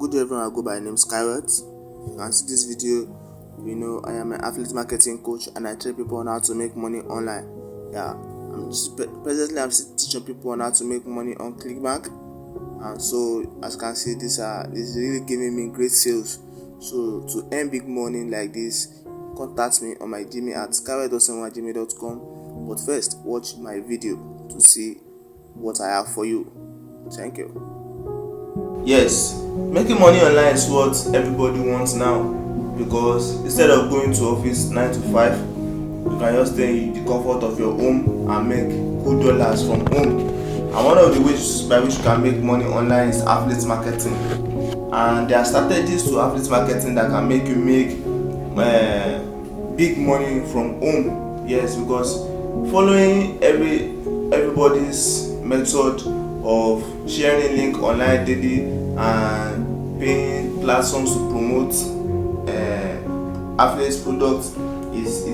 Good day everyone, I go by the name Skyrot. You can see this video. I am an affiliate marketing coach and I train people on how to make money online. Presently I'm still teaching people on how to make money on Clickbank, and so as you can see, this is really giving me great sales. So to earn big money like this, contact me on my Gmail at skyrot@gmail.com. But first, watch my video to see what I have for you. Thank you. Yes, making money online is what everybody wants now, because instead of going to office 9 to 5, you can just stay in the comfort of your home and make good dollars from home. And one of the ways by which you can make money online is affiliate marketing. And there are strategies to affiliate marketing that can make you make big money from home. Yes, because following everybody's method of sharing link online daily and paying platforms to promote affiliate products is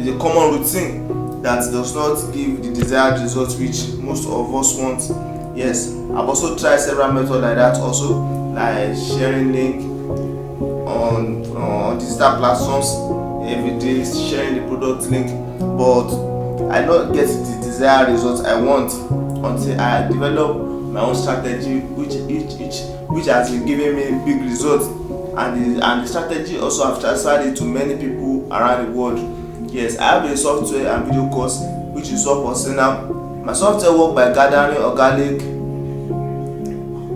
a common routine that does not give the desired results which most of us want. Yes, I've also tried several methods like that also, like sharing link on digital platforms every day, sharing the product link, but I don't get the desired results I want until I develop my own strategy which has been giving me big results, and the strategy also have transferred it to many people around the world. Yes, I have a software and video course which is so personal. My software works by gathering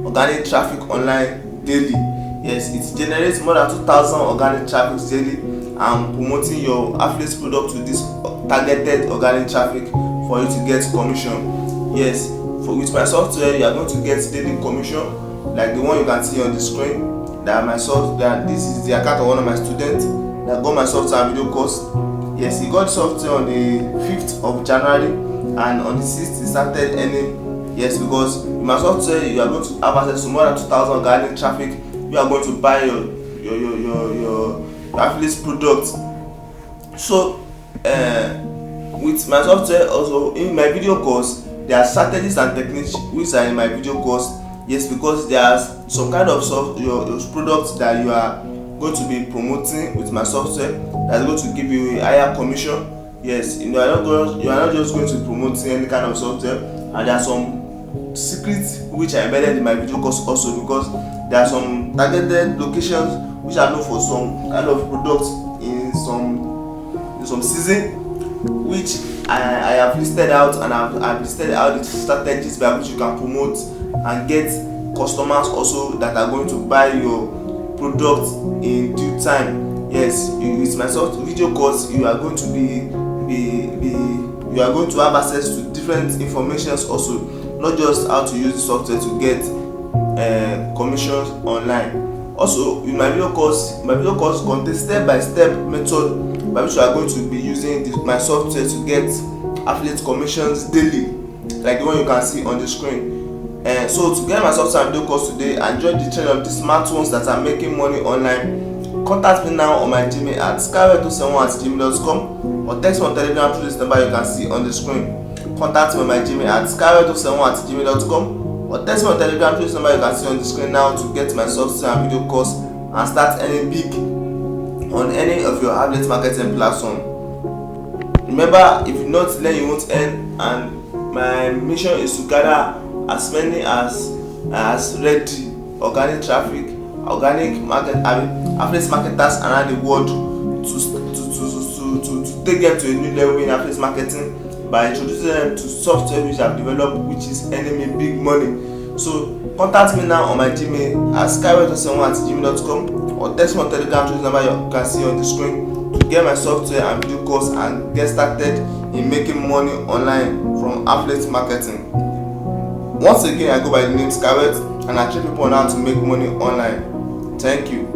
organic traffic online daily. Yes, it generates more than 2,000 organic traffic daily and promoting your affiliate product to this targeted organic traffic for you to get commission. Yes, with my software you are going to get daily commission like the one you can see on the screen. This is the account of one of my students that got my software and video course. Yes, he got software on the 5th of January and on the 6th he started earning. Yes, because in my software you are going to have access to more than 2,000 organic traffic. You are going to buy your affiliate product. So with my software also in my video course, there are strategies and techniques which are in my video course. Yes, because there are some kind of your products that you are going to be promoting with my software that's going to give you a higher commission. Yes, you are not just going to be promoting any kind of software, and there are some secrets which are embedded in my video course also, because there are some targeted locations which are known for some kind of products in some season, which I have listed out, and I've listed out the strategies by which you can promote and get customers also that are going to buy your product in due time. Yes, with my video course you are going to have access to different informations also, not just how to use the software to get commissions online. Also, in my video course contains step-by-step method by which you are going to be using my software to get affiliate commissions daily, like the one you can see on the screen. So to get my software and video course today and join the trend of the smart ones that are making money online, contact me now on my Gmail at skyrot271@gmail.com or text me on Telegram through this number you can see on the screen. Contact me on my Gmail at skyrot271@gmail.com or text me on Telegram through this number you can see on the screen now to get my software and video course and start earning big on any of your affiliate marketing platform. Remember, if you not learn, you won't earn, and my mission is to gather as many as ready organic traffic, affiliate marketers around the world to take them to a new level in affiliate marketing by introducing them to software which I've developed, which is earning me big money. So contact me now on my Gmail at skyrot271@gmail.com or text me on Telegram to the number you can see on the screen to get my software and video course and get started in making money online from affiliate marketing. Once again, I go by the name Skyrot and I train people on how to make money online. Thank you.